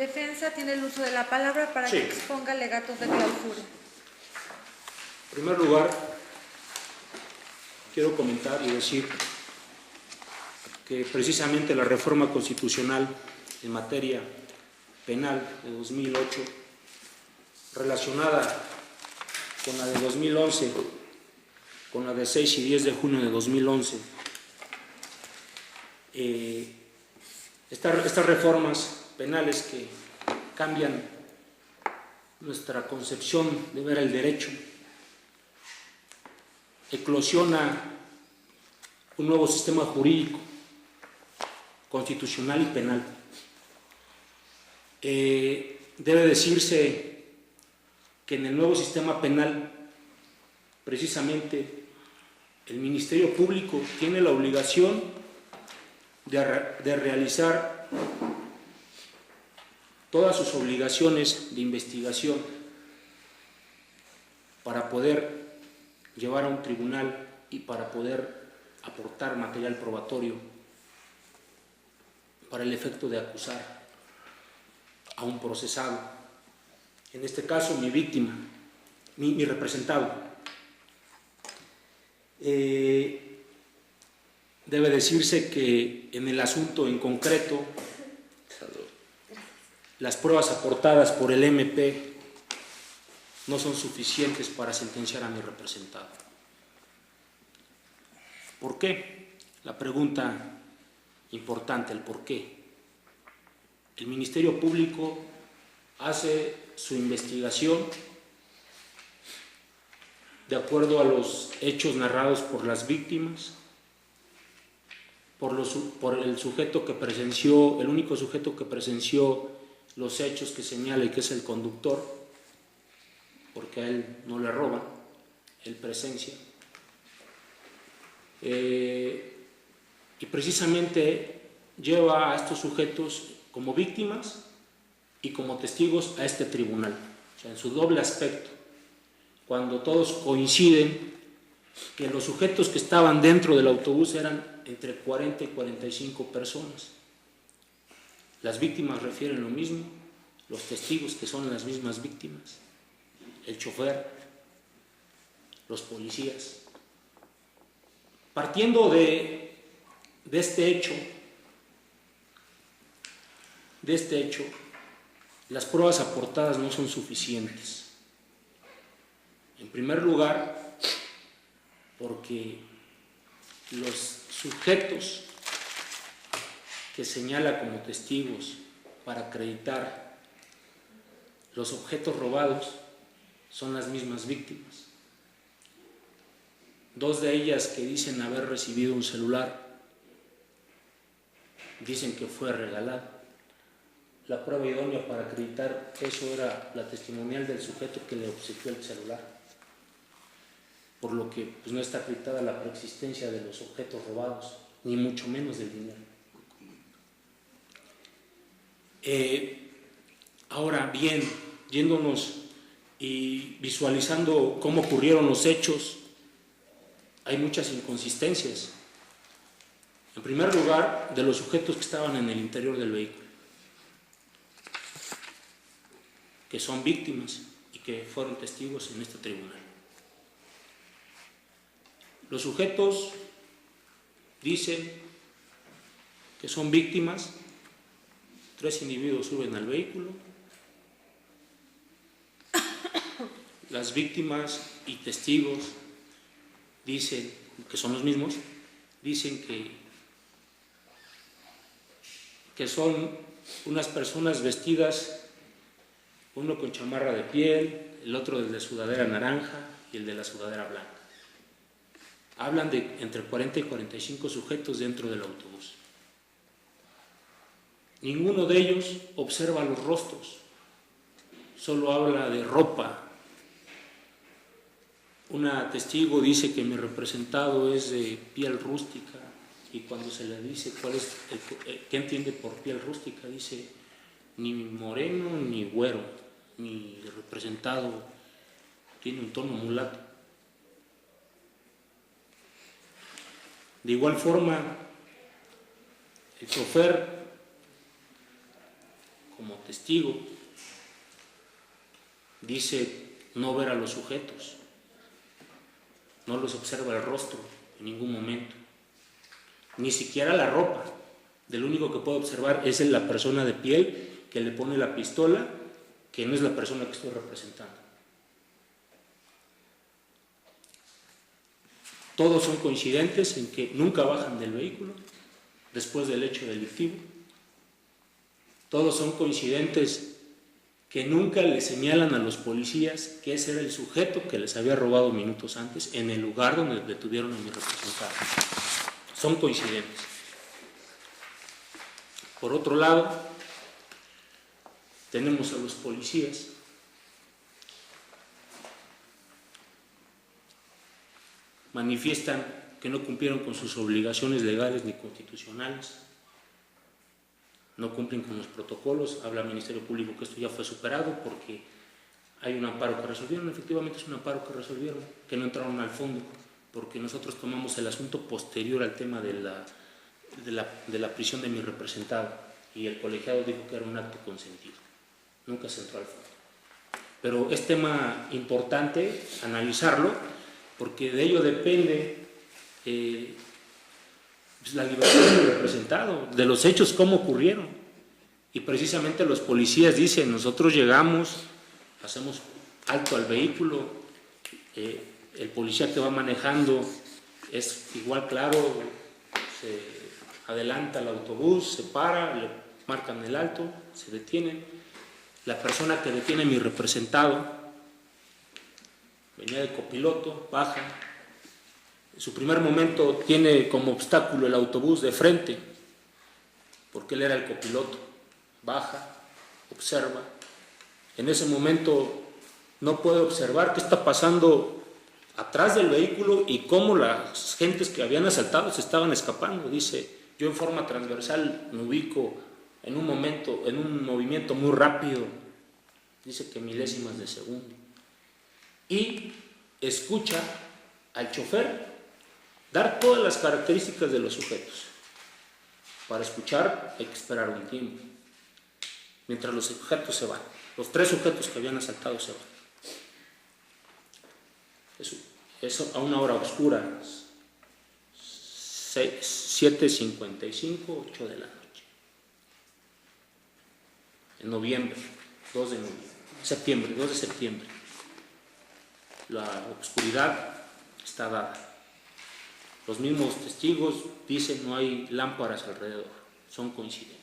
Defensa tiene el uso de la palabra para que exponga alegatos de clausura. En primer lugar, quiero comentar y decir que precisamente la reforma constitucional en materia penal de 2008, relacionada con la de 2011, con la de 6 y 10 de junio de 2011, estas reformas penales que cambian nuestra concepción de ver el derecho, eclosiona un nuevo sistema jurídico, constitucional y penal. Debe decirse que en el nuevo sistema penal, precisamente, el Ministerio Público tiene la obligación de realizar todas sus obligaciones de investigación para poder llevar a un tribunal y para poder aportar material probatorio para el efecto de acusar a un procesado, en este caso mi víctima, mi representado. Debe decirse que en el asunto en concreto, las pruebas aportadas por el MP no son suficientes para sentenciar a mi representado. ¿Por qué? La pregunta importante, el por qué. El Ministerio Público hace su investigación de acuerdo a los hechos narrados por las víctimas, por el sujeto que presenció, el único sujeto que presenció los hechos que señala y que es el conductor, porque a él no le roban, él presencia. Y precisamente lleva a estos sujetos como víctimas y como testigos a este tribunal, o sea, en su doble aspecto, cuando todos coinciden que los sujetos que estaban dentro del autobús eran entre 40 y 45 personas. Las víctimas refieren lo mismo, los testigos que son las mismas víctimas, el chofer, los policías. Partiendo de este hecho, las pruebas aportadas no son suficientes. En primer lugar, porque los sujetos que señala como testigos para acreditar los objetos robados son las mismas víctimas. Dos de ellas que dicen haber recibido un celular, dicen que fue regalado. La prueba idónea para acreditar eso era la testimonial del sujeto que le obsequió el celular, por lo que pues, no está acreditada la preexistencia de los objetos robados, ni mucho menos del dinero. Ahora bien, yéndonos y visualizando cómo ocurrieron los hechos, hay muchas inconsistencias. En primer lugar, de los sujetos que estaban en el interior del vehículo, que son víctimas y que fueron testigos en este tribunal. Los sujetos dicen que son víctimas, 3 individuos suben al vehículo, las víctimas y testigos dicen, que son los mismos, dicen que son unas personas vestidas, uno con chamarra de piel, el otro de sudadera naranja y el de la sudadera blanca. Hablan de entre 40 y 45 sujetos dentro del autobús. Ninguno de ellos observa los rostros, solo habla de ropa. Una testigo dice que mi representado es de piel rústica y cuando se le dice qué entiende por piel rústica, dice ni moreno ni güero, mi representado tiene un tono mulato. De igual forma, el chofer como testigo, dice no ver a los sujetos, no los observa el rostro en ningún momento, ni siquiera la ropa. Del único que puede observar es la persona de piel que le pone la pistola, que no es la persona que estoy representando. Todos son coincidentes en que nunca bajan del vehículo después del hecho delictivo. Todos son coincidentes que nunca le señalan a los policías que ese era el sujeto que les había robado minutos antes en el lugar donde detuvieron a mi representado. Son coincidentes. Por otro lado, tenemos a los policías manifiestan que no cumplieron con sus obligaciones legales ni constitucionales, no cumplen con los protocolos. Habla el Ministerio Público que esto ya fue superado porque hay un amparo que resolvieron. Efectivamente es un amparo que resolvieron, que no entraron al fondo, porque nosotros tomamos el asunto posterior al tema de la prisión de mi representado, y el colegiado dijo que era un acto consentido, nunca se entró al fondo. Pero es tema importante analizarlo, porque de ello depende la libertad de mi representado, de los hechos cómo ocurrieron. Y precisamente los policías dicen, nosotros llegamos, hacemos alto al vehículo, el policía que va manejando es igual claro, se adelanta el autobús, se para, le marcan el alto, se detienen. La persona que detiene a mi representado venía de copiloto, baja. En su primer momento tiene como obstáculo el autobús de frente, porque él era el copiloto. Baja, observa. En ese momento no puede observar qué está pasando atrás del vehículo y cómo las gentes que habían asaltado se estaban escapando. Dice, yo en forma transversal me ubico en un movimiento muy rápido, dice que milésimas de segundo, y escucha al chofer dar todas las características de los sujetos. Para escuchar hay que esperar un tiempo, mientras los sujetos se van. Los 3 sujetos que habían asaltado se van. Eso a una hora oscura, 7:55, 8 de la noche. En noviembre, 2 de septiembre. La oscuridad está dada. Los mismos testigos dicen no hay lámparas alrededor, son coincidentes.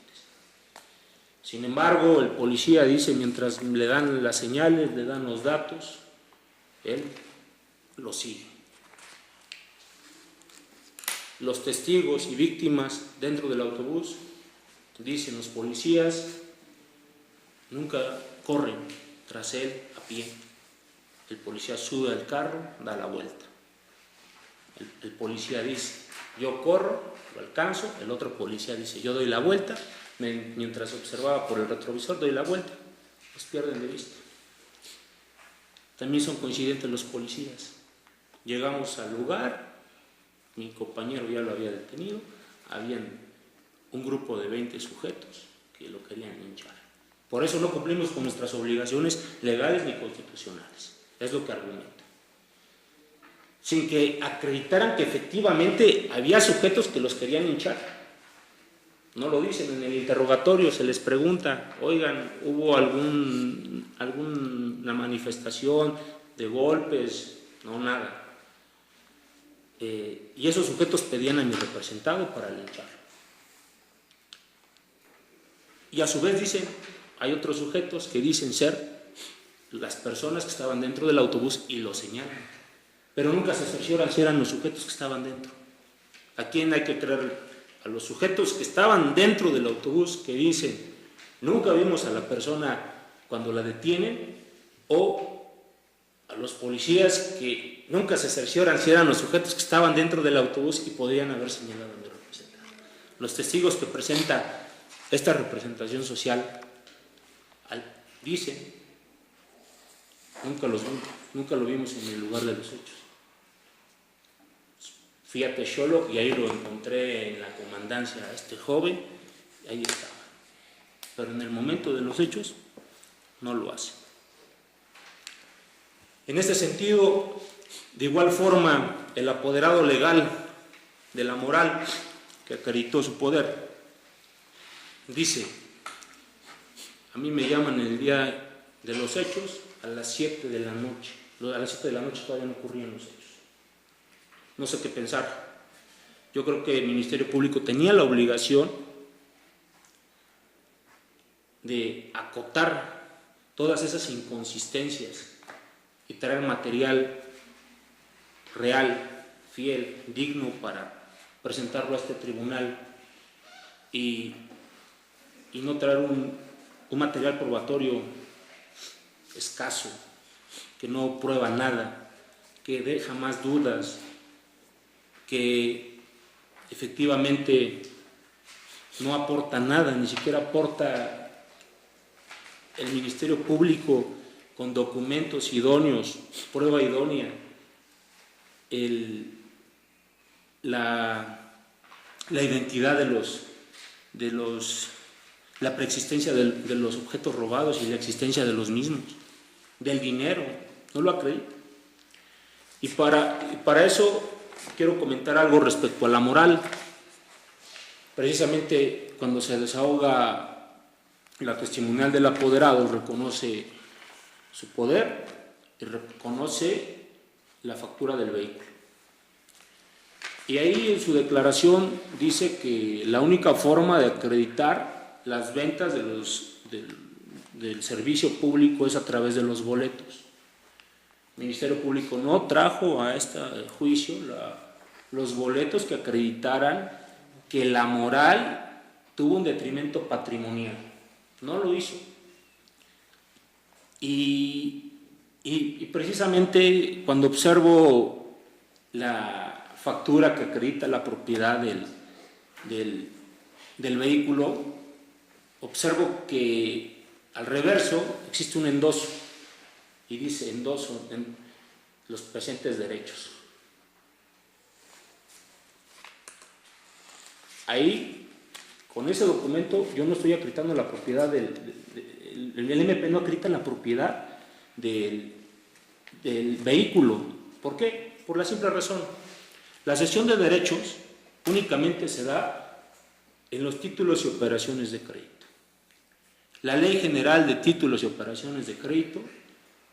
Sin embargo, el policía dice, mientras le dan las señales, le dan los datos, él lo sigue. Los testigos y víctimas dentro del autobús, dicen los policías, nunca corren tras él a pie. El policía sube al carro, da la vuelta. El policía dice, yo corro, lo alcanzo. El otro policía dice, yo doy la vuelta. Mientras observaba por el retrovisor, doy la vuelta. Los pierden de vista. También son coincidentes los policías. Llegamos al lugar, mi compañero ya lo había detenido, habían un grupo de 20 sujetos que lo querían linchar. Por eso no cumplimos con nuestras obligaciones legales ni constitucionales. Es lo que argumenta. Sin que acreditaran que efectivamente había sujetos que los querían linchar. No lo dicen en el interrogatorio, se les pregunta, oigan, ¿hubo alguna manifestación de golpes? No, nada. Y esos sujetos pedían a mi representado para lincharlo. Y a su vez dicen, hay otros sujetos que dicen ser las personas que estaban dentro del autobús y lo señalan, pero nunca se cercioran si eran los sujetos que estaban dentro. ¿A quién hay que creer? A los sujetos que estaban dentro del autobús, que dicen, nunca vimos a la persona cuando la detienen, o a los policías que nunca se cercioran si eran los sujetos que estaban dentro del autobús y podrían haber señalado a mi representante. Los testigos que presenta esta representación social dicen, nunca lo vimos en el lugar de los hechos. Fui a Texolo y ahí lo encontré en la comandancia a este joven, y ahí estaba. pero en el momento de los hechos no lo hace. En este sentido, de igual forma, el apoderado legal de la moral que acreditó su poder dice: a mí me llaman el día de los hechos a las 7 de la noche. A las 7 de la noche todavía no ocurrían los hechos. No sé qué pensar. Yo creo que el Ministerio Público tenía la obligación de acotar todas esas inconsistencias y traer material real, fiel, digno para presentarlo a este tribunal y no traer un material probatorio escaso, que no prueba nada, que deja más dudas, que efectivamente no aporta nada, ni siquiera aporta el Ministerio Público con documentos idóneos, prueba idónea, la identidad la preexistencia de los objetos robados y la existencia de los mismos, del dinero, no lo acredita. Y para eso quiero comentar algo respecto a la moral. Precisamente cuando se desahoga la testimonial del apoderado, reconoce su poder y reconoce la factura del vehículo. Y ahí en su declaración dice que la única forma de acreditar las ventas del servicio público es a través de los boletos. El Ministerio Público no trajo a este juicio los boletos que acreditaran que la moral tuvo un detrimento patrimonial. No lo hizo. Y precisamente cuando observo la factura que acredita la propiedad del vehículo, observo que al reverso existe un endoso y dice: endoso en los presentes derechos. Ahí, con ese documento, yo no estoy acreditando la propiedad el MP no acredita la propiedad del vehículo. ¿Por qué? Por la simple razón: la cesión de derechos únicamente se da en los títulos y operaciones de crédito. La Ley General de Títulos y Operaciones de Crédito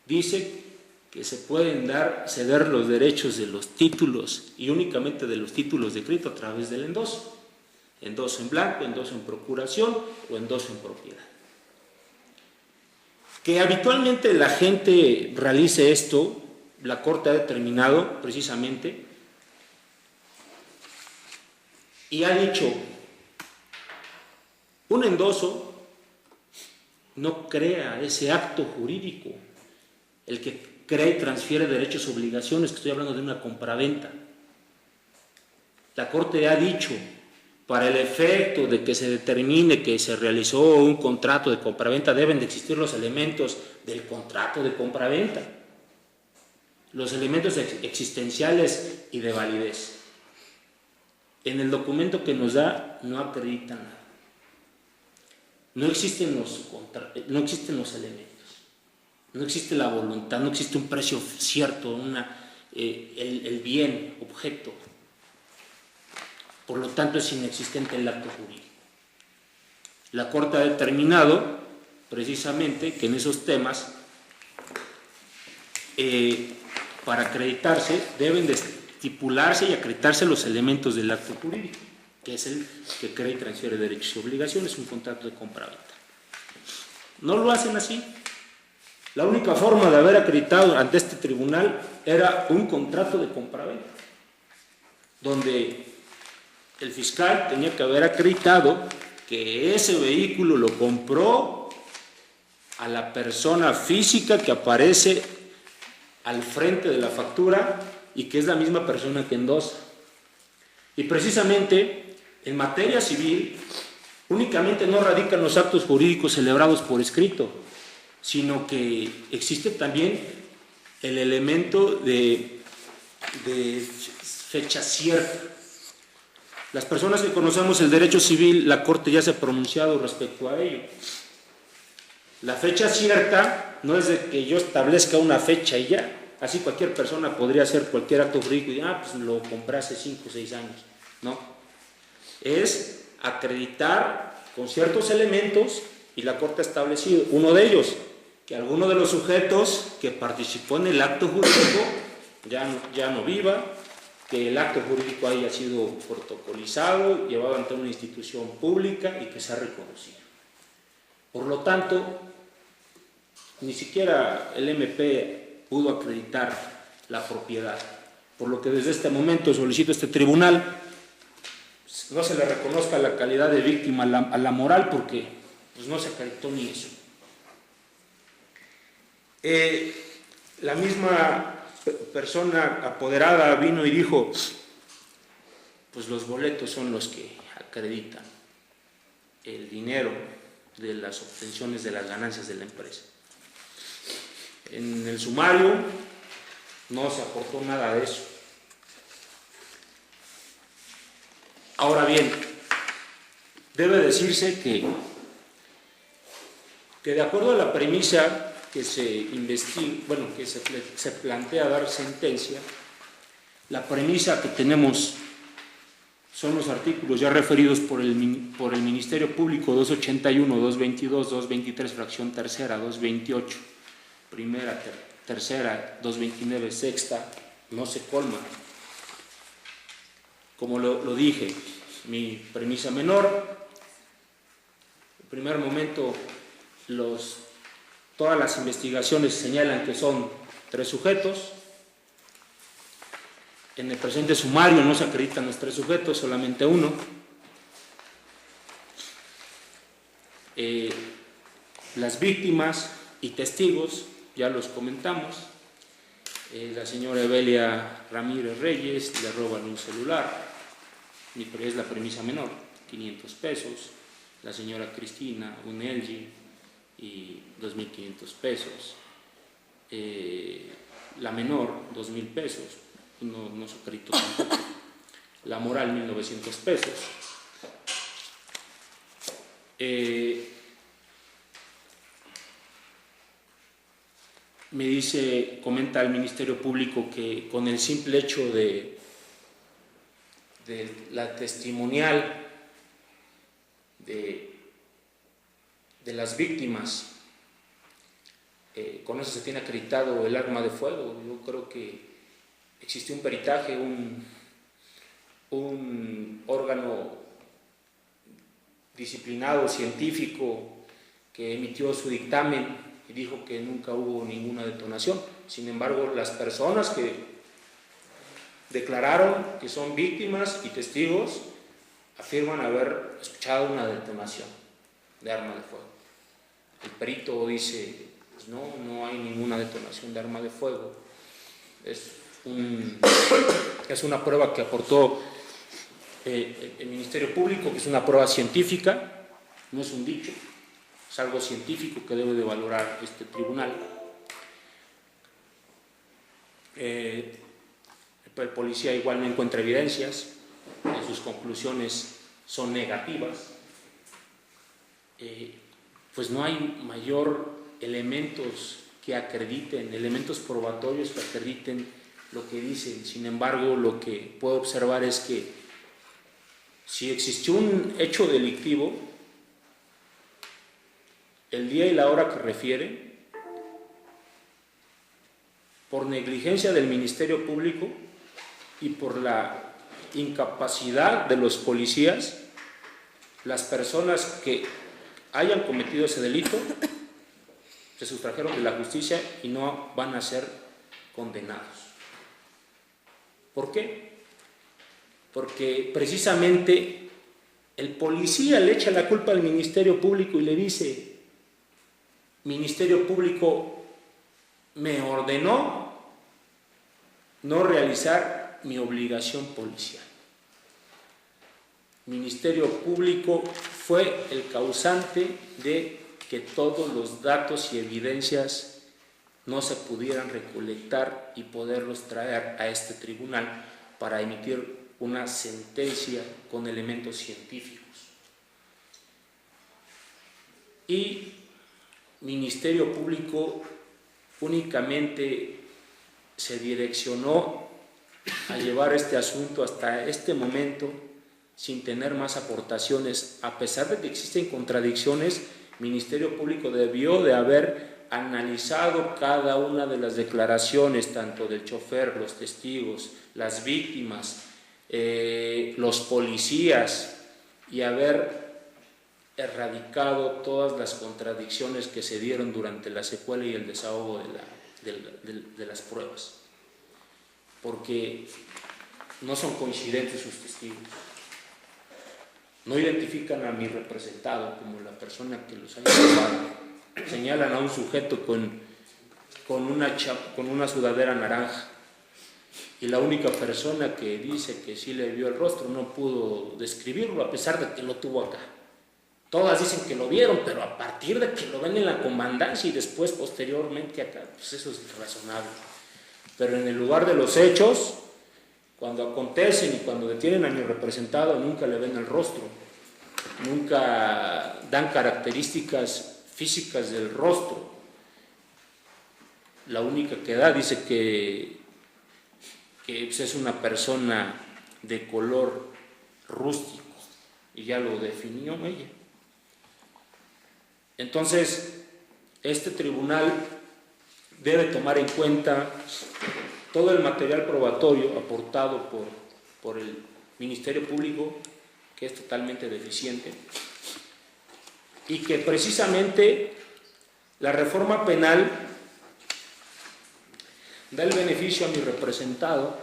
dice que se pueden ceder los derechos de los títulos y únicamente de los títulos de crédito a través del endoso. Endoso en blanco, endoso en procuración o endoso en propiedad. Que habitualmente la gente realice esto, la Corte ha determinado precisamente y ha dicho: un endoso no crea ese acto jurídico, el que crea y transfiere derechos y obligaciones, que estoy hablando de una compraventa. La Corte ha dicho: para el efecto de que se determine que se realizó un contrato de compraventa, deben de existir los elementos del contrato de compraventa, los elementos existenciales y de validez. En el documento que nos da no acredita nada. No existen los elementos, no existe la voluntad, no existe un precio cierto, el bien, objeto. Por lo tanto, es inexistente el acto jurídico. La Corte ha determinado precisamente que en esos temas, para acreditarse, deben de estipularse y acreditarse los elementos del acto jurídico, que es el que crea y transfiere derechos y obligaciones, un contrato de compraventa. No lo hacen así. La única forma de haber acreditado ante este tribunal era un contrato de compraventa, donde el fiscal tenía que haber acreditado que ese vehículo lo compró a la persona física que aparece al frente de la factura y que es la misma persona que endosa. Y precisamente en materia civil únicamente no radican los actos jurídicos celebrados por escrito, sino que existe también el elemento de fecha cierta. Las personas que conocemos el derecho civil, la Corte ya se ha pronunciado respecto a ello. La fecha cierta no es de que yo establezca una fecha y ya. Así cualquier persona podría hacer cualquier acto jurídico y pues lo compré hace 5 o 6 años. No. Es acreditar con ciertos elementos, y la Corte ha establecido uno de ellos, que alguno de los sujetos que participó en el acto jurídico ya no viva, que el acto jurídico haya sido protocolizado, llevado ante una institución pública y que sea reconocido. Por lo tanto, ni siquiera el MP pudo acreditar la propiedad, por lo que desde este momento solicito a este tribunal no se le reconozca la calidad de víctima a la moral, porque pues, no se acreditó ni eso. La misma persona apoderada vino y dijo, pues los boletos son los que acreditan el dinero de las obtenciones de las ganancias de la empresa. En el sumario no se aportó nada de eso. Ahora bien, debe decirse que de acuerdo a la premisa que se se plantea dar sentencia, la premisa que tenemos son los artículos ya referidos por el Ministerio Público 281, 222, 223, fracción tercera, 228, primera, tercera, 229, sexta, no se colma. Como lo dije, mi premisa menor, en primer momento todas las investigaciones señalan que son 3 sujetos. En el presente sumario no se acreditan los 3 sujetos, solamente uno. Las víctimas y testigos, ya los comentamos. La señora Evelia Ramírez Reyes le roban un celular, es la premisa menor, 500 pesos. La señora Cristina, un LG y 2.500 pesos. La menor, 2.000 pesos, no se acreditó tampoco. La moral, 1.900 pesos. Comenta el Ministerio Público que con el simple hecho de la testimonial de las víctimas, con eso se tiene acreditado el arma de fuego. Yo creo que existe un peritaje, un órgano disciplinado, científico, que emitió su dictamen y dijo que nunca hubo ninguna detonación. Sin embargo, las personas que declararon que son víctimas y testigos afirman haber escuchado una detonación de arma de fuego. El perito dice, pues no hay ninguna detonación de arma de fuego. Es una prueba que aportó el Ministerio Público, que es una prueba científica, no es un dicho. Es algo científico que debe de valorar este tribunal. El policía igual no encuentra evidencias, sus conclusiones son negativas. Pues no hay mayor elementos que acrediten, elementos probatorios que acrediten lo que dicen. Sin embargo, lo que puedo observar es que si existió un hecho delictivo, el día y la hora que refiere, por negligencia del Ministerio Público y por la incapacidad de los policías, las personas que hayan cometido ese delito se sustrajeron de la justicia y no van a ser condenados. ¿Por qué? Porque precisamente el policía le echa la culpa al Ministerio Público y le dice: Ministerio Público me ordenó no realizar mi obligación policial. Ministerio Público fue el causante de que todos los datos y evidencias no se pudieran recolectar y poderlos traer a este tribunal para emitir una sentencia con elementos científicos. Y Ministerio Público únicamente se direccionó a llevar este asunto hasta este momento sin tener más aportaciones, a pesar de que existen contradicciones. Ministerio Público debió de haber analizado cada una de las declaraciones, tanto del chofer, los testigos, las víctimas, los policías, y haber erradicado todas las contradicciones que se dieron durante la secuela y el desahogo de las pruebas, porque no son coincidentes sus testigos, no identifican a mi representado como la persona que los haya robado. Señalan a un sujeto con una sudadera naranja, y la única persona que dice que sí le vio el rostro no pudo describirlo, a pesar de que lo tuvo acá. Todas dicen que lo vieron, pero a partir de que lo ven en la comandancia y después posteriormente acá, pues eso es razonable. Pero en el lugar de los hechos, cuando acontecen y cuando detienen a mi representado, nunca le ven el rostro, nunca dan características físicas del rostro. La única que da dice que es una persona de color rústico, y ya lo definió ella. Entonces, este tribunal debe tomar en cuenta todo el material probatorio aportado por el Ministerio Público, que es totalmente deficiente, y que precisamente la reforma penal da el beneficio a mi representado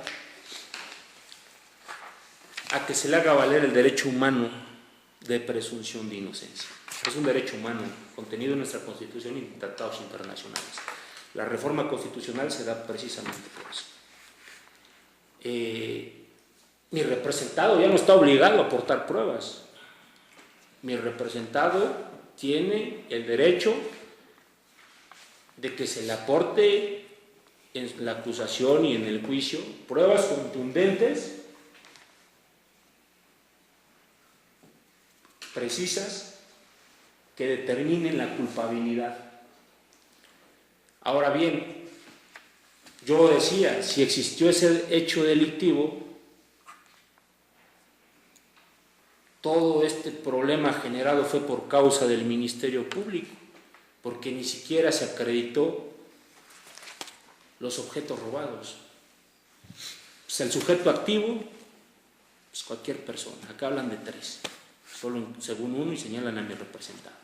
a que se le haga valer el derecho humano de presunción de inocencia. Es un derecho humano contenido en nuestra Constitución y en tratados internacionales. La reforma constitucional se da precisamente por eso. Mi representado ya no está obligado a aportar pruebas. Mi representado tiene el derecho de que se le aporte en la acusación y en el juicio pruebas contundentes, precisas, que determinen la culpabilidad. Ahora bien, yo decía, si existió ese hecho delictivo, todo este problema generado fue por causa del Ministerio Público, porque ni siquiera se acreditó los objetos robados. Pues el sujeto activo es cualquier persona. Acá hablan de 3, solo según uno, y señalan a mi representado.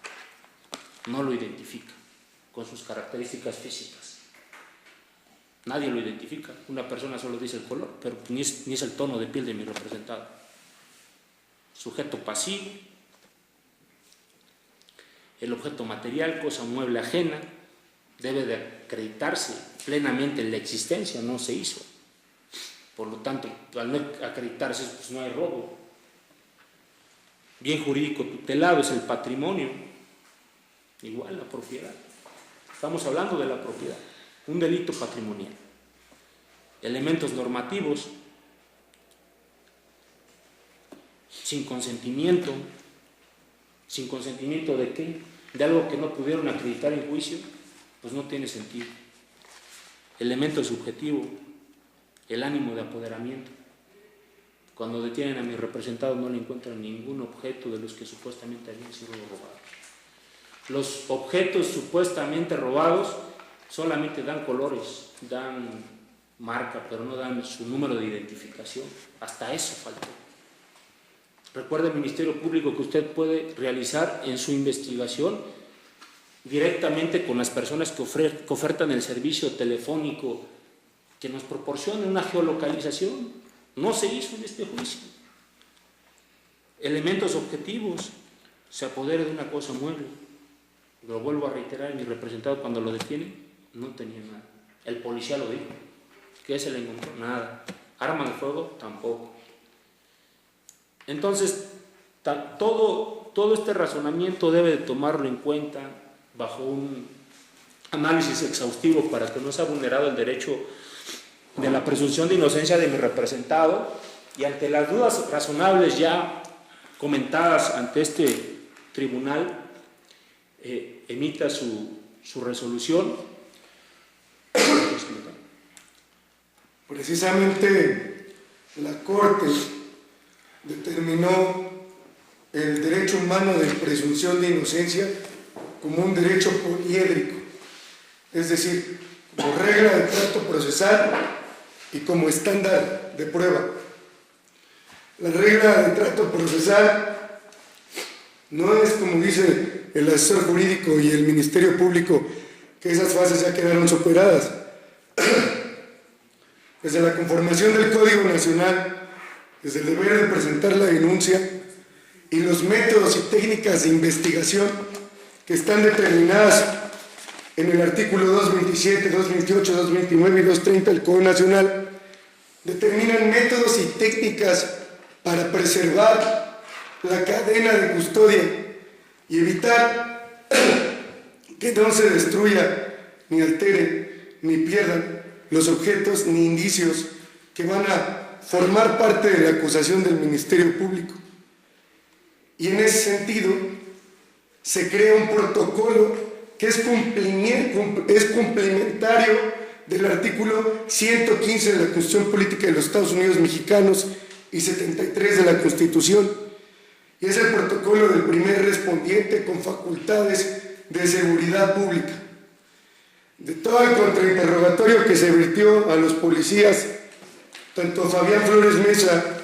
No lo identifica con sus características físicas. Nadie lo identifica. Una persona solo dice el color, pero ni es el tono de piel de mi representado. Sujeto pasivo, el objeto material, cosa mueble ajena, debe de acreditarse plenamente en la existencia, no se hizo. Por lo tanto, al no acreditarse, pues no hay robo. Bien jurídico tutelado es el patrimonio, igual la propiedad. Estamos hablando de la propiedad, un delito patrimonial. Elementos normativos, sin consentimiento ¿de qué? De algo que no pudieron acreditar en juicio, pues no tiene sentido. Elemento subjetivo, el ánimo de apoderamiento. Cuando detienen a mi representado no le encuentran ningún objeto de los que supuestamente habían sido robados. Los objetos supuestamente robados solamente dan colores, dan marca, pero no dan su número de identificación. Hasta eso faltó. Recuerde, el Ministerio Público, que usted puede realizar en su investigación directamente con las personas que ofertan el servicio telefónico, que nos proporcionen una geolocalización. No se hizo en este juicio. Elementos objetivos, se apodera de una cosa mueble. Lo vuelvo a reiterar, mi representado cuando lo detiene no tenía nada. El policía lo dijo. ¿Qué se le encontró? Nada. Arma de fuego, tampoco. Entonces, todo este razonamiento debe de tomarlo en cuenta bajo un análisis exhaustivo para que no sea vulnerado el derecho de la presunción de inocencia de mi representado y ante las dudas razonables ya comentadas ante este tribunal, emita su resolución. Precisamente la Corte determinó el derecho humano de presunción de inocencia como un derecho poliédrico, es decir, como regla de trato procesal y como estándar de prueba. La regla de trato procesal no es, como dice el asesor jurídico y el Ministerio Público, que esas fases ya quedaron superadas. Desde la conformación del Código Nacional, desde el deber de presentar la denuncia y los métodos y técnicas de investigación que están determinadas en el artículo 227, 228, 229 y 230 del Código Nacional, determinan métodos y técnicas para preservar la cadena de custodia y evitar que no se destruya, ni altere, ni pierdan los objetos ni indicios que van a formar parte de la acusación del Ministerio Público. Y en ese sentido se crea un protocolo que es complementario del artículo 115 de la Constitución Política de los Estados Unidos Mexicanos y 73 de la Constitución, y es el protocolo del primer respondiente con facultades de seguridad pública. De todo el contrainterrogatorio que se vertió a los policías, tanto Fabián Flores Mesa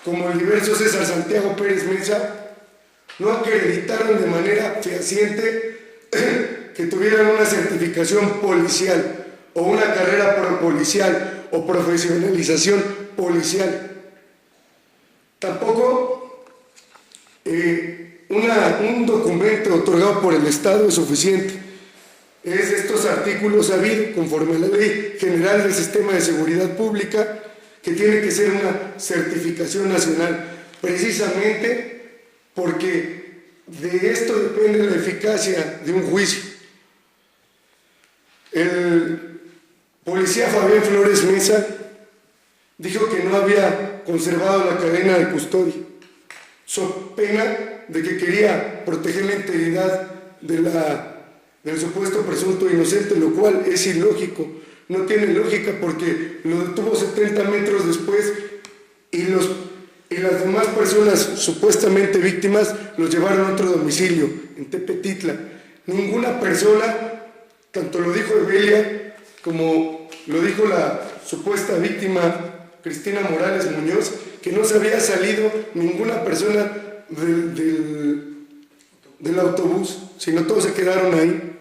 como el diverso César Santiago Pérez Mesa no acreditaron de manera fehaciente que tuvieran una certificación policial o una carrera policial o profesionalización policial. Tampoco un documento otorgado por el Estado es suficiente. Es de estos artículos sabido, conforme a la Ley General del Sistema de Seguridad Pública, que tiene que ser una certificación nacional, precisamente porque de esto depende la eficacia de un juicio. El policía Fabián Flores Mesa dijo que no había conservado la cadena de custodia, so pena de que quería proteger la integridad del supuesto presunto inocente, lo cual es ilógico, no tiene lógica, porque lo detuvo 70 metros después y las demás personas supuestamente víctimas los llevaron a otro domicilio, en Tepetitla. Ninguna persona, tanto lo dijo Evelia como lo dijo la supuesta víctima Cristina Morales Muñoz, que no se había salido ninguna persona del autobús, sino todos se quedaron ahí.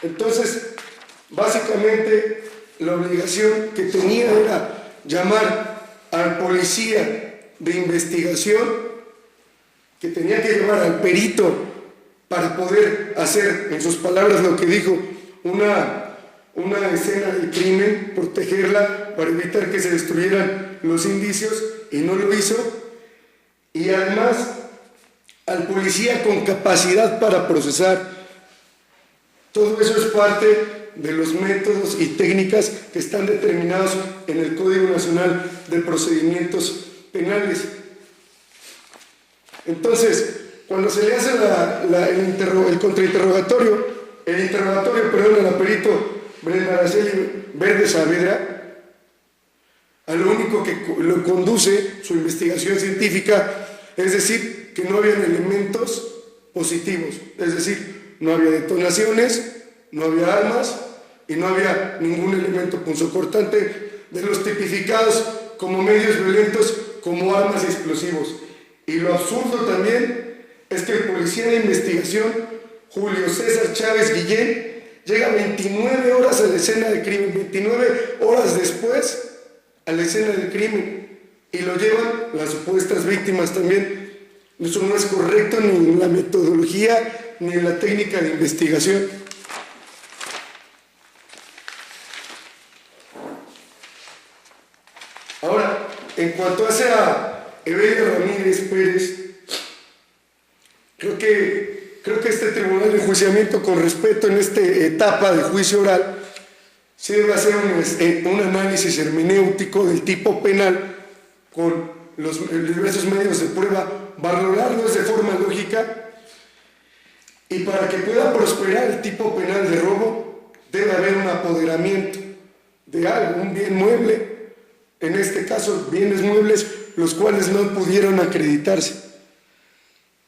Entonces, básicamente, la obligación que tenía era llamar al policía de investigación, que tenía que llevar al perito para poder hacer, en sus palabras lo que dijo, una escena de crimen, protegerla para evitar que se destruyeran los indicios, y no lo hizo. Y además, al policía con capacidad para procesar. Todo eso es parte de los métodos y técnicas que están determinados en el Código Nacional de Procedimientos Penales. Entonces, cuando se le hace el contrainterrogatorio, a la perito Brenda Araceli Verde Saavedra, a lo único que lo conduce su investigación científica, es decir, que no habían elementos positivos, es decir, no había detonaciones, no había armas y no había ningún elemento punzocortante de los tipificados como medios violentos, como armas y explosivos. Y lo absurdo también es que el policía de investigación, Julio César Chávez Guillén, llega 29 horas a la escena del crimen, 29 horas después a la escena del crimen, y lo llevan las supuestas víctimas también. Eso no es correcto ni en la metodología ni en la técnica de investigación. Ahora, en cuanto hace a Evelia Ramírez Pérez, creo que este tribunal de enjuiciamiento, con respeto en esta etapa de juicio oral, se debe hacer un análisis hermenéutico del tipo penal con los diversos medios de prueba, valorarlos de forma lógica, y para que pueda prosperar el tipo penal de robo debe haber un apoderamiento de algo, un bien mueble, en este caso bienes muebles los cuales no pudieron acreditarse.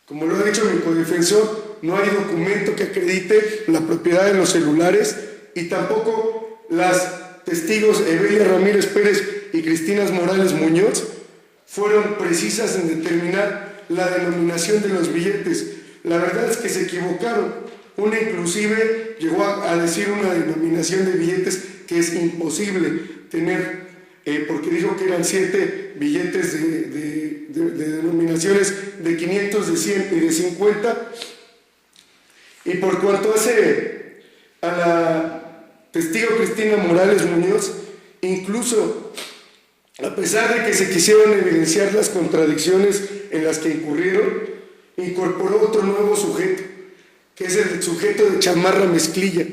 Como lo ha dicho mi codefensor, no hay documento que acredite la propiedad de los celulares, y tampoco las testigos Evelia Ramírez Pérez y Cristina Morales Muñoz fueron precisas en determinar la denominación de los billetes. La verdad es que se equivocaron. Una inclusive llegó a decir una denominación de billetes que es imposible tener, porque dijo que eran 7 billetes de denominaciones de 500, de 100 y de 50. Y por cuanto hace a la testigo Cristina Morales Muñoz, incluso a pesar de que se quisieron evidenciar las contradicciones en las que incurrieron, incorporó otro nuevo sujeto, que es el sujeto de chamarra mezclilla,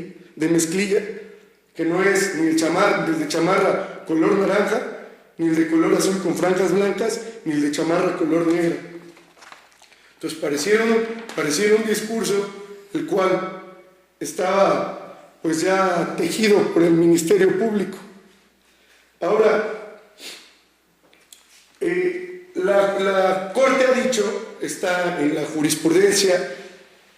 que no es ni el de chamarra color naranja, ni el de color azul con franjas blancas, ni el de chamarra color negra. Entonces pareciera un discurso el cual estaba pues ya tejido por el Ministerio Público. Ahora, la Corte ha dicho, está en la jurisprudencia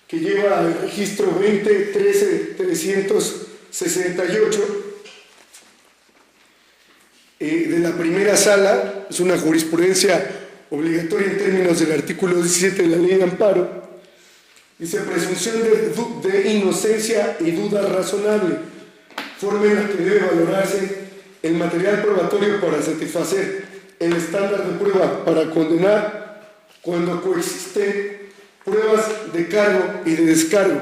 que lleva el registro 20-13-368 de la primera sala, es una jurisprudencia obligatoria en términos del artículo 17 de la Ley de Amparo. Dice: presunción de inocencia y duda razonable, forma en la que debe valorarse el material probatorio para satisfacer el estándar de prueba para condenar cuando coexisten pruebas de cargo y de descargo.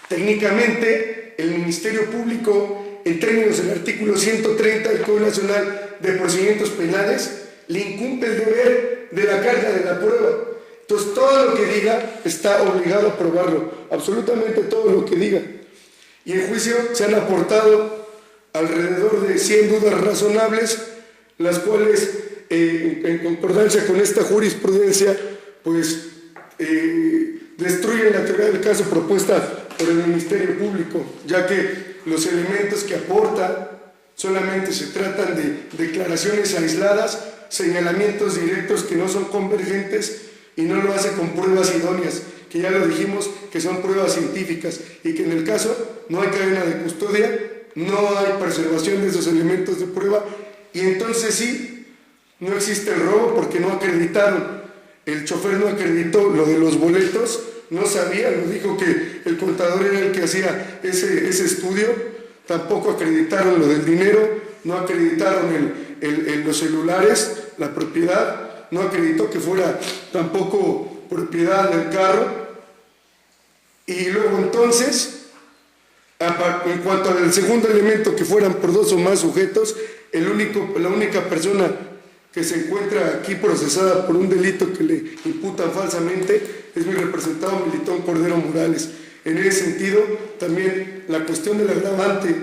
Técnicamente, el Ministerio Público, en términos del artículo 130 del Código Nacional de Procedimientos Penales, le incumbe el deber de la carga de la prueba. Entonces, todo lo que diga está obligado a probarlo, absolutamente todo lo que diga. Y en juicio se han aportado alrededor de 100 dudas razonables, las cuales, en concordancia con esta jurisprudencia, pues destruyen la teoría del caso propuesta por el Ministerio Público, ya que los elementos que aporta solamente se tratan de declaraciones aisladas, señalamientos directos que no son convergentes, y no lo hace con pruebas idóneas, que ya lo dijimos que son pruebas científicas, y que en el caso no hay cadena de custodia, no hay preservación de esos elementos de prueba, y entonces sí, no existe el robo porque no acreditaron. El chofer no acreditó lo de los boletos, no sabía, lo dijo que el contador era el que hacía ese estudio, tampoco acreditaron lo del dinero, no acreditaron los celulares, la propiedad, no acreditó que fuera tampoco propiedad del carro. Y luego entonces, en cuanto al segundo elemento, que fueran por 2 o más sujetos, la única persona que se encuentra aquí procesada por un delito que le imputan falsamente es mi representado Melitón Cordero Morales. En ese sentido, también la cuestión del agravante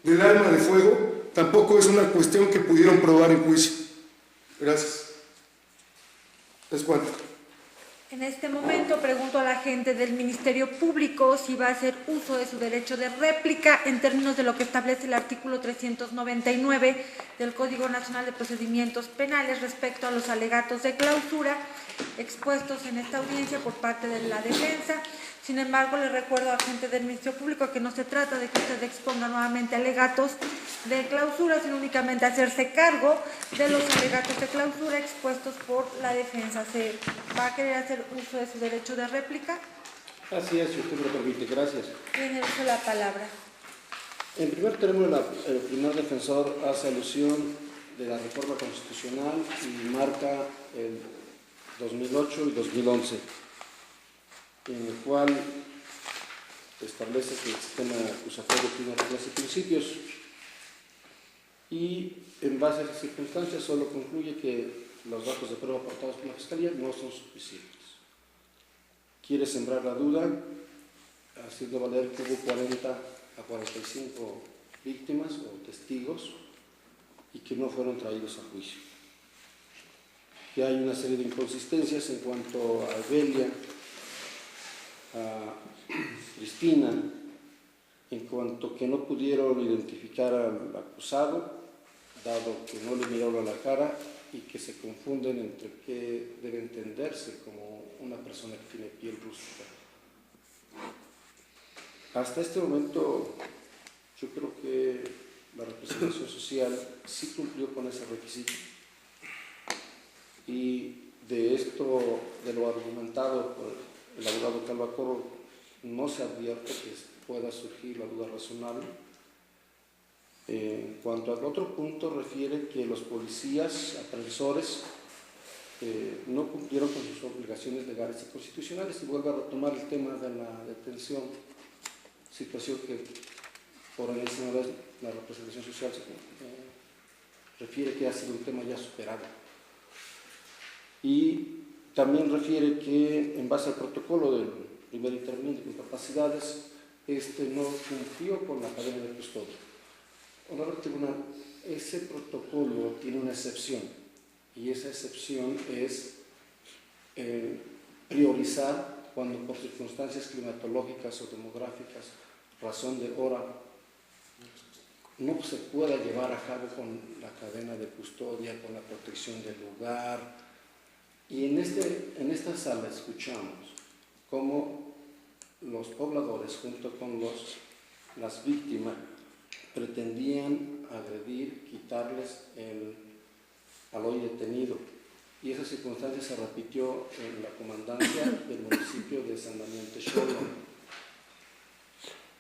del arma de fuego tampoco es una cuestión que pudieron probar en juicio. Gracias. ¿Es cuánto? En este momento pregunto a la gente del Ministerio Público si va a hacer uso de su derecho de réplica en términos de lo que establece el artículo 399 del Código Nacional de Procedimientos Penales respecto a los alegatos de clausura expuestos en esta audiencia por parte de la defensa. Sin embargo, le recuerdo a la gente del Ministerio Público que no se trata de que usted exponga nuevamente alegatos de clausura, sino únicamente hacerse cargo de los alegatos de clausura expuestos por la defensa. ¿Se va a querer hacer uso de su derecho de réplica? Así es, si usted me lo permite. Gracias. Tiene uso la palabra. En primer término, el primer defensor hace alusión de la reforma constitucional y marca el 2008 y 2011, en el cual establece que el sistema acusatorio tiene reglas y principios, y en base a esas circunstancias solo concluye que los datos de prueba aportados por la Fiscalía no son suficientes. Quiere sembrar la duda, haciendo valer que hubo 40 a 45 víctimas o testigos y que no fueron traídos a juicio. Que hay una serie de inconsistencias en cuanto a Evelia, a Cristina, en cuanto que no pudieron identificar al acusado, dado que no le miraron a la cara y que se confunden entre qué debe entenderse como una persona que tiene piel rústica. Hasta este momento, yo creo que la representación social sí cumplió con ese requisito. Y de esto, de lo argumentado por el abogado Calvacorro, no se advierte que pueda surgir la duda razonable. En cuanto al otro punto, refiere que los policías aprensores no cumplieron con sus obligaciones legales y constitucionales, y vuelve a retomar el tema de la detención, situación que por enésima vez la representación social refiere que ha sido un tema ya superado. Y también refiere que en base al protocolo del primer interviniente con capacidades, no cumplió con la cadena de custodia. Honorable Tribunal, ese protocolo tiene una excepción, y esa excepción es priorizar cuando por circunstancias climatológicas o demográficas, razón de hora, no se pueda llevar a cabo con la cadena de custodia, con la protección del lugar. Y en esta sala escuchamos cómo los pobladores, junto con las víctimas, pretendían agredir, quitarles al hoy detenido. Y esa circunstancia se repitió en la comandancia del municipio de San Damián Texolo.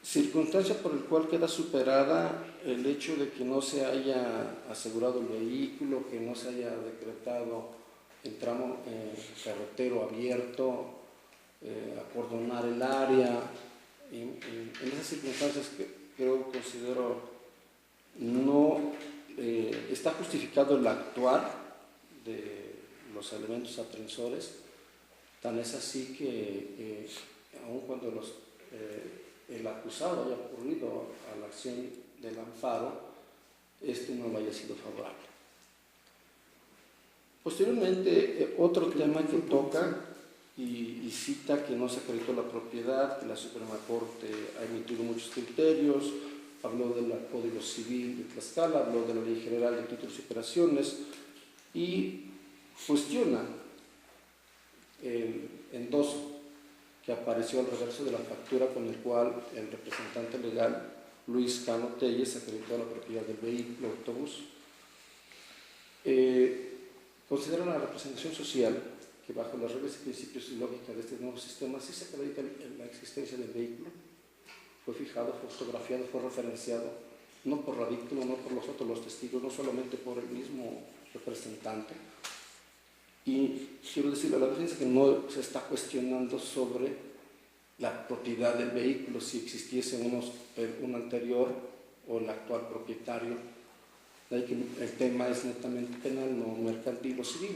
Circunstancia por la cual queda superada el hecho de que no se haya asegurado el vehículo, que no se haya decretado el tramo carretero abierto, acordonar el área. En esas circunstancias que considero no está justificado el actuar de los elementos aprensores, tan es así que aun cuando el acusado haya ocurrido a la acción del amparo, no le haya sido favorable. Posteriormente, otro tema que toca y cita que no se acreditó la propiedad, que la Suprema Corte ha emitido muchos criterios, habló del Código Civil de Tlaxcala, habló de la Ley General de Títulos y Operaciones y cuestiona el endoso que apareció al reverso de la factura con el cual el representante legal Luis Cano Telles acreditó la propiedad del vehículo autobús. Considera la representación social que bajo las reglas y principios y lógica de este nuevo sistema sí se acredita la existencia del vehículo. Fue fijado, fue fotografiado, fue referenciado, no por la víctima, no por los testigos, no solamente por el mismo representante. Y quiero decirle a la defensa que no se está cuestionando sobre la propiedad del vehículo, si existiese un anterior o el actual propietario. De ahí que el tema es netamente penal, no mercantil o civil.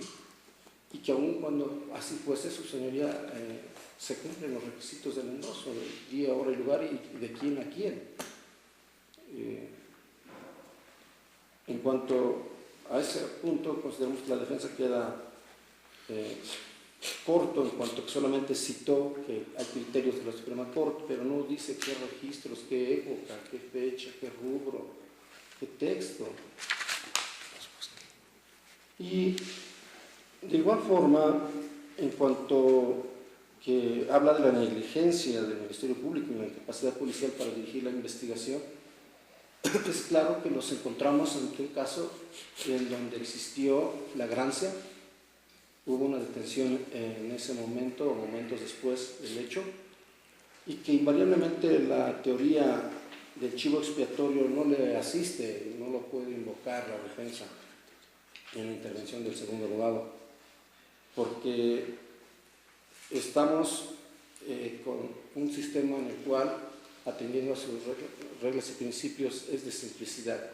Y que aun cuando así fuese, su señoría, se cumplen los requisitos del endoso, de día, hora y lugar y de quién a quién. En cuanto a ese punto, consideramos que la defensa queda corto en cuanto que solamente citó que hay criterios de la Suprema Corte, pero no dice qué registros, qué época, qué fecha, qué rubro, qué texto. Y de igual forma, en cuanto que habla de la negligencia del Ministerio Público y la incapacidad policial para dirigir la investigación, es claro que nos encontramos ante un caso en donde existió flagrancia, hubo una detención en ese momento o momentos después del hecho, y que invariablemente la teoría del chivo expiatorio no le asiste, no lo puede invocar la defensa en la intervención del segundo abogado, porque estamos con un sistema en el cual, atendiendo a sus reglas y principios, es de simplicidad,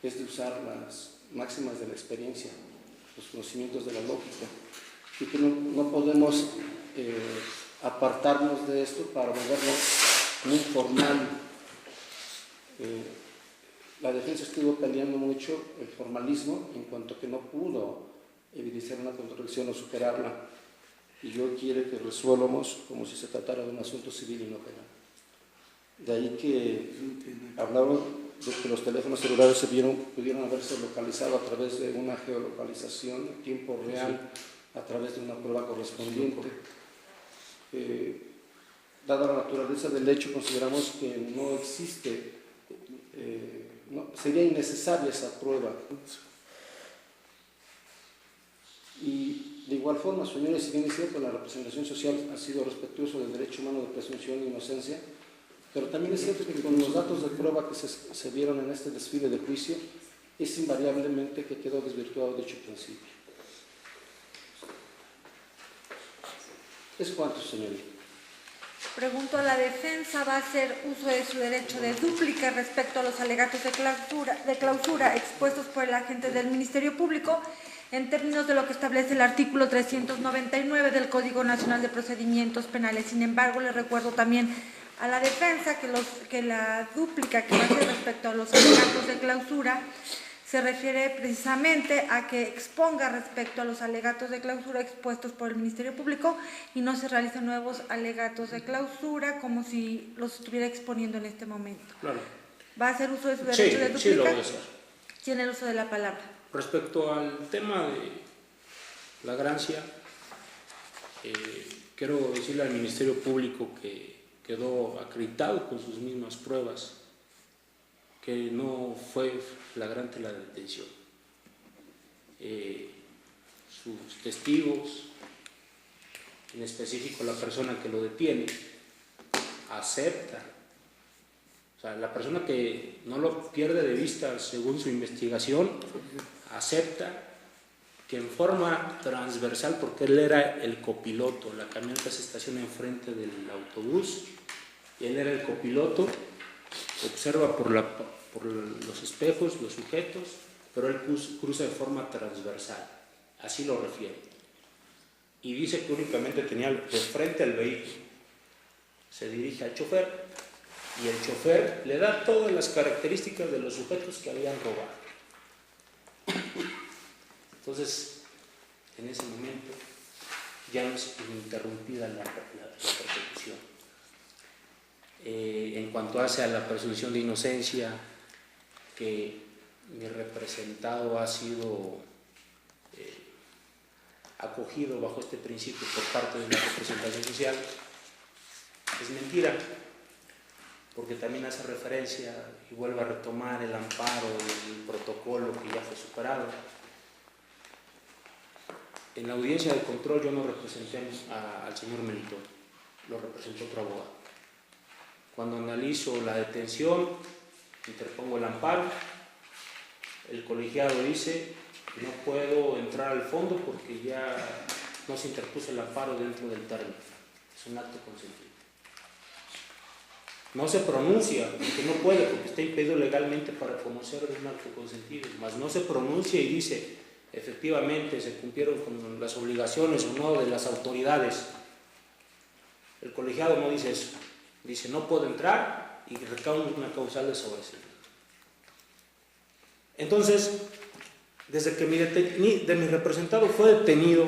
es de usar las máximas de la experiencia, los conocimientos de la lógica, y que no podemos apartarnos de esto para volverlo muy formal. La defensa estuvo peleando mucho el formalismo en cuanto que no pudo evidenciar una contradicción o superarla, y yo quiero que resuelvamos como si se tratara de un asunto civil y no penal. De ahí que hablaron de que los teléfonos celulares pudieron haberse localizado a través de una geolocalización en tiempo real, a través de una prueba correspondiente. Dada la naturaleza del hecho, consideramos que no existe, sería innecesaria esa prueba. Y de igual forma, señores, si bien es cierto, la representación social ha sido respetuoso del derecho humano de presunción de inocencia, pero también es cierto que con los datos de prueba que se vieron en este desfile de juicio, es invariablemente que quedó desvirtuado dicho principio. ¿Es cuánto, señoría? Pregunto a la defensa, ¿va a hacer uso de su derecho de dúplica respecto a los alegatos de clausura expuestos por el agente del Ministerio Público en términos de lo que establece el artículo 399 del Código Nacional de Procedimientos Penales? Sin embargo, le recuerdo también a la defensa que la dúplica que va a hacer respecto a los alegatos de clausura se refiere precisamente a que exponga respecto a los alegatos de clausura expuestos por el Ministerio Público y no se realicen nuevos alegatos de clausura como si los estuviera exponiendo en este momento. Claro. ¿Va a hacer uso de su derecho de dúplica? Sí, lo voy a hacer. Tiene el uso de la palabra. Respecto al tema de flagrancia, quiero decirle al Ministerio Público que quedó acreditado con sus mismas pruebas que no fue flagrante la detención. Sus testigos, en específico la persona que lo detiene, acepta. O sea, la persona que no lo pierde de vista según su investigación, acepta que en forma transversal, porque él era el copiloto, la camioneta se estaciona enfrente del autobús y él era el copiloto, observa por los espejos, los sujetos, pero él cruza de forma transversal, así lo refiere. Y dice que únicamente tenía de frente al vehículo, se dirige al chofer y el chofer le da todas las características de los sujetos que habían robado. Entonces, en ese momento ya no es ininterrumpida la persecución. En cuanto hace a la presunción de inocencia, que mi representado ha sido acogido bajo este principio por parte de la representación social, es mentira, porque también hace referencia y vuelve a retomar el amparo del protocolo que ya fue superado. En la audiencia de control yo no representé al señor Melitón, lo representó otro abogado. Cuando analizo la detención, interpongo el amparo, el colegiado dice que no puedo entrar al fondo porque ya no se interpuso el amparo dentro del término. Es un acto consentido. No se pronuncia, porque no puede, porque está impedido legalmente para conocer de un acto consentido, mas no se pronuncia y dice, efectivamente se cumplieron con las obligaciones o no de las autoridades. El colegiado no dice eso, dice no puedo entrar y recae una causal de sobreseimiento. Entonces, desde que mi representado fue detenido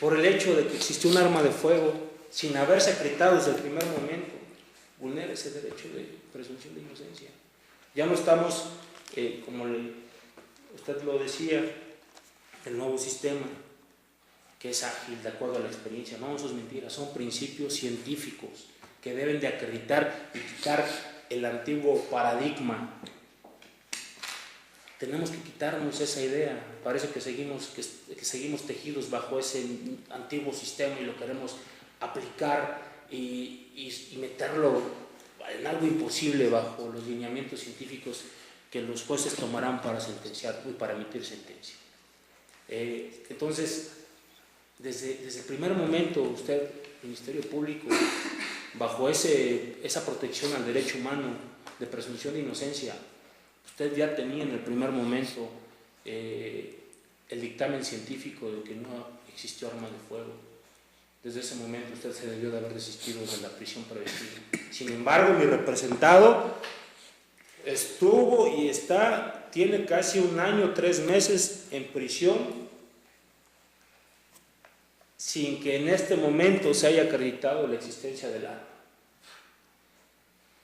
por el hecho de que existió un arma de fuego sin haberse acreditado desde el primer momento, vulnera ese derecho de presunción de inocencia. Ya no estamos, como usted lo decía, el nuevo sistema que es ágil de acuerdo a la experiencia. No, eso es mentira, son principios científicos que deben de acreditar y quitar el antiguo paradigma. Tenemos que quitarnos esa idea. Parece que seguimos tejidos bajo ese antiguo sistema y lo queremos aplicar y meterlo en algo imposible bajo los lineamientos científicos que los jueces tomarán para sentenciar y para emitir sentencia. Entonces, desde el primer momento, usted, Ministerio Público, bajo esa protección al derecho humano de presunción de inocencia, usted ya tenía en el primer momento el dictamen científico de que no existió arma de fuego. Desde ese momento usted se debió de haber desistido de la prisión preventiva. Sin embargo, mi representado estuvo y tiene casi 1 año, 3 meses en prisión, sin que en este momento se haya acreditado la existencia del arma.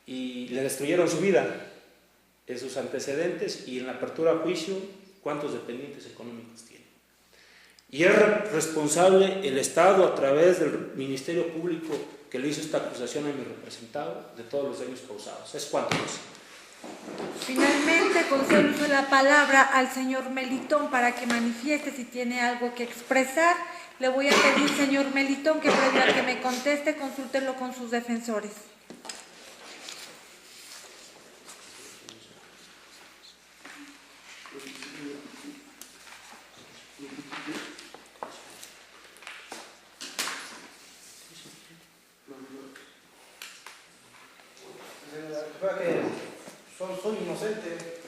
Y le destruyeron su vida, en sus antecedentes y en la apertura a juicio, cuántos dependientes económicos tiene. Y es responsable el Estado, a través del Ministerio Público que le hizo esta acusación a mi representado, de todos los daños causados. ¿Es cuánto es? Finalmente, concedo la palabra al señor Melitón para que manifieste si tiene algo que expresar. Le voy a pedir, señor Melitón, que previo a que me conteste, consúltelo con sus defensores. Soy inocente.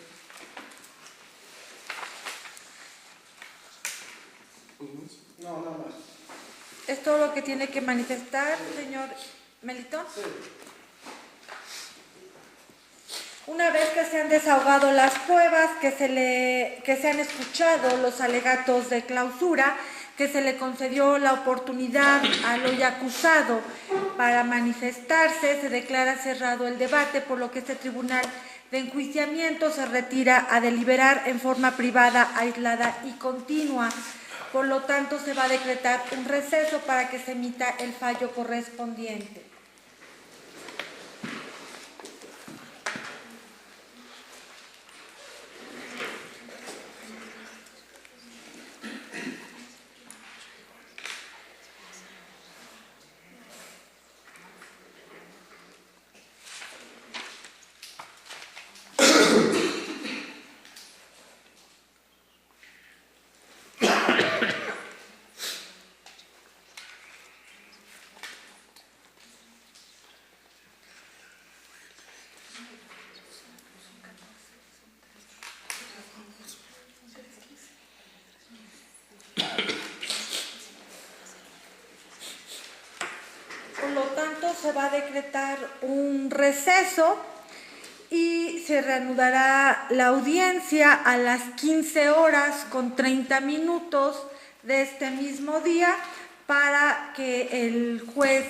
No, nada más. ¿Es todo lo que tiene que manifestar, señor Melitón? Sí. Una vez que se han desahogado las pruebas, que se han escuchado los alegatos de clausura, que se le concedió la oportunidad al hoy acusado para manifestarse, se declara cerrado el debate, por lo que este tribunal de enjuiciamiento se retira a deliberar en forma privada, aislada y continua. Por lo tanto, se va a decretar un receso para que se emita el fallo correspondiente. Por lo tanto, se va a decretar un receso y se reanudará la audiencia a las 15:30 de este mismo día para que el juez,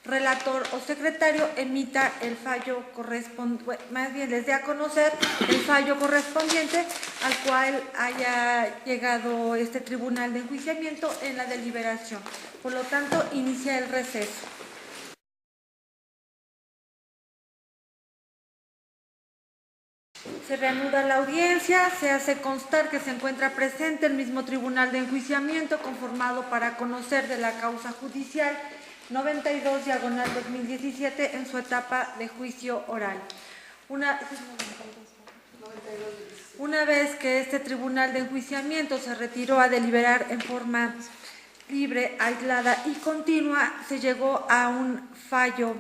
relator o secretario emita el fallo correspondiente, más bien les dé a conocer el fallo correspondiente al cual haya llegado este tribunal de enjuiciamiento en la deliberación. Por lo tanto, inicia el receso. Se reanuda la audiencia, se hace constar que se encuentra presente el mismo tribunal de enjuiciamiento conformado para conocer de la causa judicial 92/2017 en su etapa de juicio oral. Una vez que este tribunal de enjuiciamiento se retiró a deliberar en forma libre, aislada y continua, se llegó a un fallo,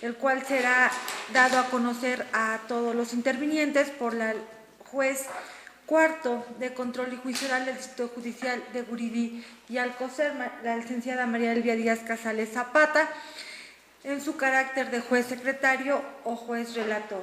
el cual será dado a conocer a todos los intervinientes por la juez cuarto de control y juicio oral del Distrito Judicial de Gurirí y Alcocer, la licenciada María Elvia Díaz Casales Zapata, en su carácter de juez secretario o juez relator.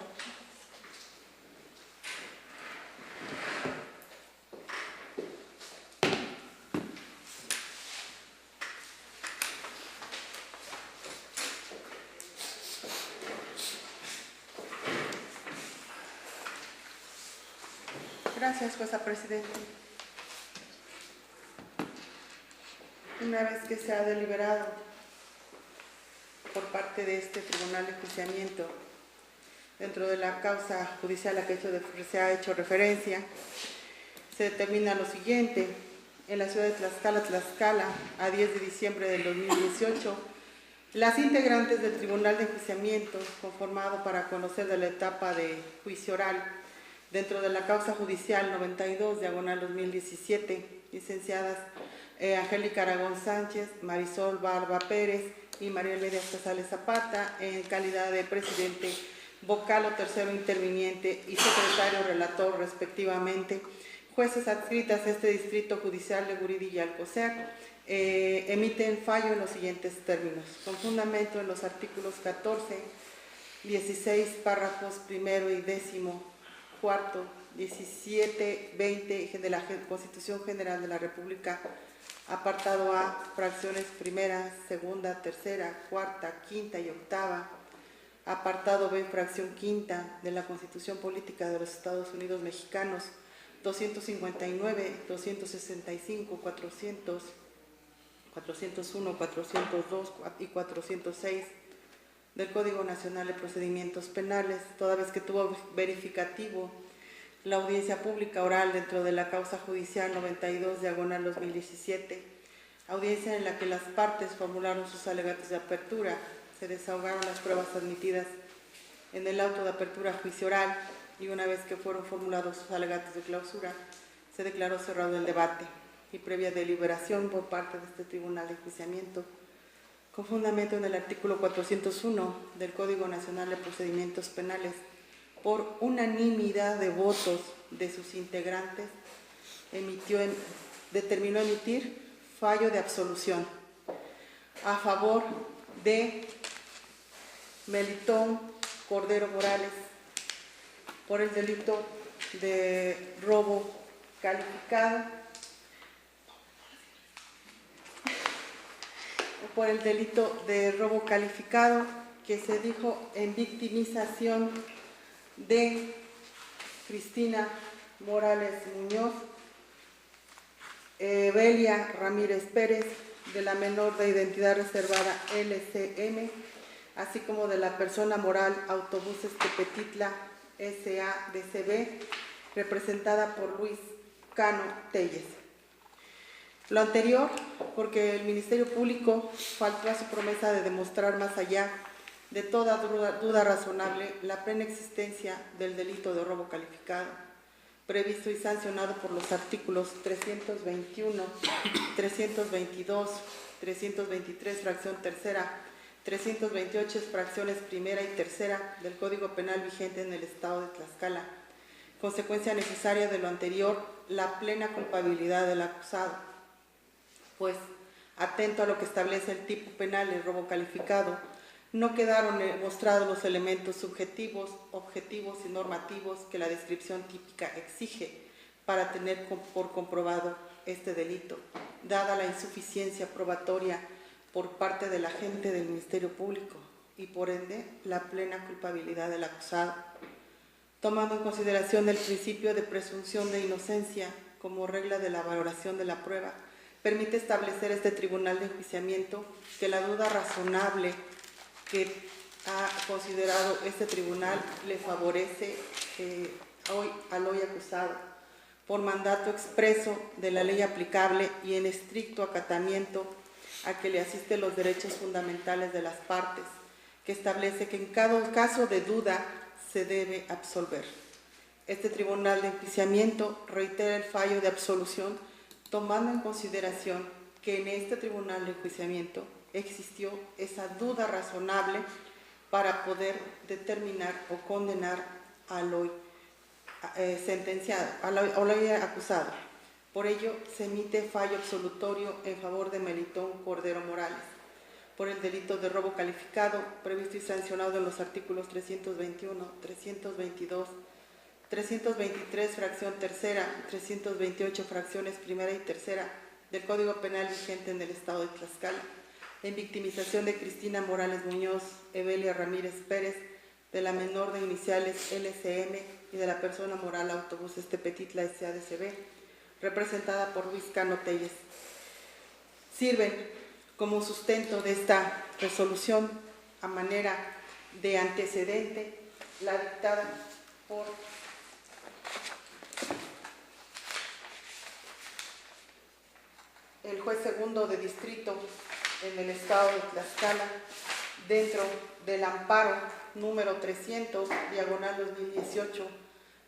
Gracias, jueza presidente. Una vez que se ha deliberado por parte de este tribunal de enjuiciamiento dentro de la causa judicial a que se ha hecho referencia, se determina lo siguiente: en la ciudad de Tlaxcala, a 10 de diciembre del 2018, las integrantes del tribunal de enjuiciamiento, conformado para conocer de la etapa de juicio oral dentro de la causa judicial 92/2017, licenciadas Angélica Aragón Sánchez, Marisol Barba Pérez y María Elvia Casales Zapata, en calidad de presidente, vocal o tercero interviniente y secretario relator respectivamente, jueces adscritas a este distrito judicial de Gurirí y Alcocer, emiten fallo en los siguientes términos: con fundamento en los artículos 14, 16, párrafos primero y 10º 4, 17, 20 de la Constitución General de la República, apartado A, fracciones primera, segunda, tercera, cuarta, quinta y octava, apartado B, fracción quinta de la Constitución Política de los Estados Unidos Mexicanos, 259, 265, 400, 401, 402 y 406 del Código Nacional de Procedimientos Penales, toda vez que tuvo verificativo la audiencia pública oral dentro de la causa judicial 92/2017, audiencia en la que las partes formularon sus alegatos de apertura, se desahogaron las pruebas admitidas en el auto de apertura a juicio oral y una vez que fueron formulados sus alegatos de clausura, se declaró cerrado el debate y previa deliberación por parte de este Tribunal de Enjuiciamiento, con fundamento en el artículo 401 del Código Nacional de Procedimientos Penales, por unanimidad de votos de sus integrantes, determinó emitir fallo de absolución a favor de Melitón Cordero Morales por el delito de robo calificado, que se dijo en victimización de Cristina Morales Muñoz, Evelia Ramírez Pérez, de la menor de identidad reservada LCM, así como de la persona moral Autobuses Tepetitla S.A.D.C.B., representada por Luis Cano Telles. Lo anterior, porque el Ministerio Público faltó a su promesa de demostrar más allá de toda duda razonable la plena existencia del delito de robo calificado, previsto y sancionado por los artículos 321, 322, 323, fracción tercera, 328, fracciones primera y tercera del Código Penal vigente en el Estado de Tlaxcala. Consecuencia necesaria de lo anterior, la plena culpabilidad del acusado, pues, atento a lo que establece el tipo penal del robo calificado, no quedaron mostrados los elementos subjetivos, objetivos y normativos que la descripción típica exige para tener por comprobado este delito, dada la insuficiencia probatoria por parte del agente del Ministerio Público y por ende la plena culpabilidad del acusado. Tomando en consideración el principio de presunción de inocencia como regla de la valoración de la prueba, permite establecer este Tribunal de Enjuiciamiento que la duda razonable que ha considerado este tribunal le favorece al hoy acusado por mandato expreso de la ley aplicable y en estricto acatamiento a que le asisten los derechos fundamentales de las partes, que establece que en cada caso de duda se debe absolver. Este Tribunal de Enjuiciamiento reitera el fallo de absolución tomando en consideración que en este Tribunal de Enjuiciamiento existió esa duda razonable para poder determinar o condenar al hoy sentenciado, al hoy acusado. Por ello, se emite fallo absolutorio en favor de Melitón Cordero Morales por el delito de robo calificado previsto y sancionado en los artículos 321, 322, 323, fracción tercera, 328, fracciones primera y tercera del Código Penal vigente en el Estado de Tlaxcala, en victimización de Cristina Morales Muñoz, Evelia Ramírez Pérez, de la menor de iniciales LCM y de la persona moral Autobuses Tepetitla S.A.D.C.B., representada por Luis Cano Telles. Sirven como sustento de esta resolución a manera de antecedente la dictada por el juez segundo de distrito en el estado de Tlaxcala dentro del amparo número 300, diagonal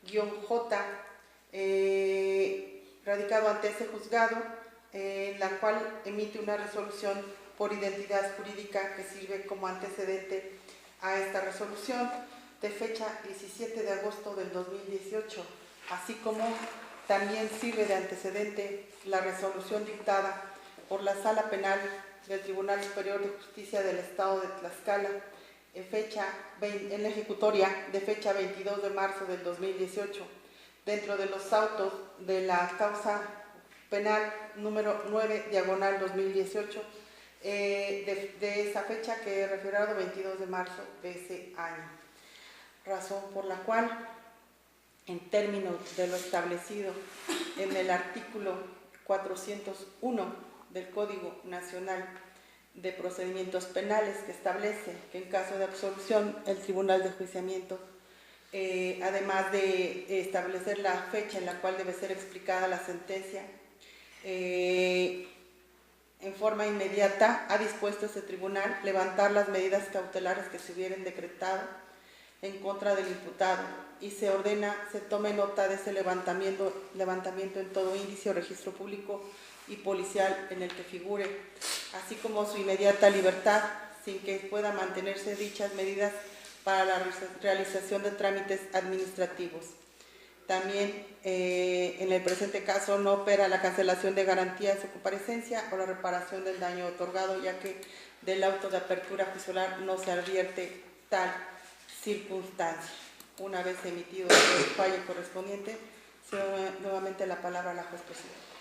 2018-J, radicado ante ese juzgado, en la cual emite una resolución por identidad jurídica que sirve como antecedente a esta resolución de fecha 17 de agosto del 2018, así como también sirve de antecedente la resolución dictada por la Sala Penal del Tribunal Superior de Justicia del Estado de Tlaxcala en la ejecutoria de fecha 22 de marzo del 2018, dentro de los autos de la causa penal número 9, diagonal 2018, de esa fecha que he referido 22 de marzo de ese año. Razón por la cual, en términos de lo establecido en el artículo 401 del Código Nacional de Procedimientos Penales, que establece que en caso de absolución el Tribunal de Enjuiciamiento, además de establecer la fecha en la cual debe ser explicada la sentencia, en forma inmediata ha dispuesto ese tribunal levantar las medidas cautelares que se hubieran decretado en contra del imputado y se ordena, se tome nota de ese levantamiento en todo índice o registro público y policial en el que figure, así como su inmediata libertad, sin que pueda mantenerse dichas medidas para la realización de trámites administrativos. También, en el presente caso, no opera la cancelación de garantía de su comparecencia o la reparación del daño otorgado, ya que del auto de apertura juicial no se advierte tal circunstancia. Una vez emitido el fallo correspondiente, cedo nuevamente la palabra a la juez presidenta.